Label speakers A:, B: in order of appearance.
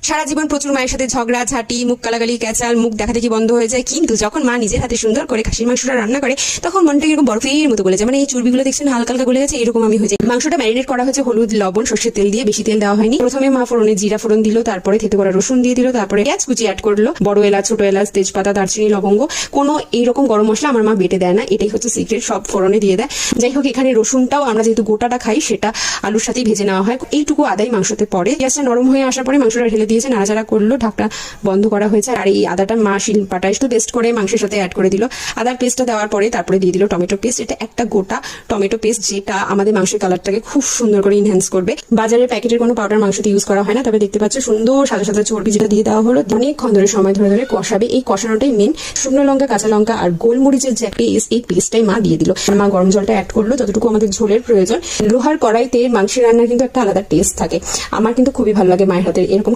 A: সারা জীবন প্রচুর মায়ের সাথে ঝগড়া ঝাঁটি, মুখ কালাগালি, ক্যাচাল, মুখ দেখা দেখি বন্ধ হয়ে যায়, কিন্তু যখন মা নিজের হাতে সুন্দর করে খাসির মাংসটা রান্না করে তখন মনটা এরকম বরফের মতো গলে যায়। মানে এই চর্বিগুলো দেখছেন হালকা হালকা গলে গেছে, এরকম আমি হয়ে যায়। মাংসটা ম্যারিনেট করা হয়েছে হলুদ, লবণ, সর্ষের তেল দিয়ে, বেশি তেল দেওয়া হয়নি। প্রথমে মা ফোড়নে জিরা ফোড়ন দিল, তারপরে থেতো করা রসুন দিয়ে দিল, তারপরে পেঁয়াজ কুচি অ্যাড করলো, বড় এলাচ, ছোট এলাচ, তেজপাতা, দারচিনি, লবঙ্গ। কোনো এইরকম গরম মশলা আমার মা বেটে দেয় না, এটাই হচ্ছে সিক্রেট, সব ফোড়নে দিয়ে দেয়। যাই হোক, এখানে রসুনটাও আমরা যেহেতু গোটাটা খাই সেটা আলুর সাথেই ভেজে নেওয়া হয়। এইটুকু আদাই মাংসতে পড়ে। পেঁয়াজটা নরম হয়ে আসার পরে মাংসটা ঢেলে দিয়েছে, নাড়াচাড়া করলো, ঢাকটা বন্ধ করা হয়েছে। আর এই আদাটা মা শিলপাটা একটু পেস্ট করে মাংসের সাথে অ্যাড করে দিল। আদার পেস্টটা দেওয়ার পরে তারপরে দিয়ে দিল টমেটো পেস্ট। এটা একটা গোটা টমেটো পেস্ট, যেটা আমাদের মাংসের কালারটাকে খুব সুন্দর করে ইনহ্যান্স করবে। বাজারের প্যাকেটের কোনো পাউডার মাংসতে ইউজ করা হয় না, তবে দেখতে পাচ্ছ সুন্দর সাদা সাদা চর্বি যেটা দিয়ে দেওয়া হলো। অনেকক্ষণ ধরে সময় ধরে ধরে কষাবে, এই কষানোটাই মেন। শুকনো লঙ্কা, কাঁচা লঙ্কা আর গোলমরিচের যে পেস্ট, এই পেস্টটাই মা দিয়ে দিল। মা গরম জলটা অ্যাড করলো যতটুকু আমাদের ঝোলের প্রয়োজন। লোহার কড়াইতে মাংসের রান্নার কিন্তু একটা আলাদা টেস্ট থাকে। আমার কিন্তু খুবই ভালো লাগে মায়ের হাতের এরকম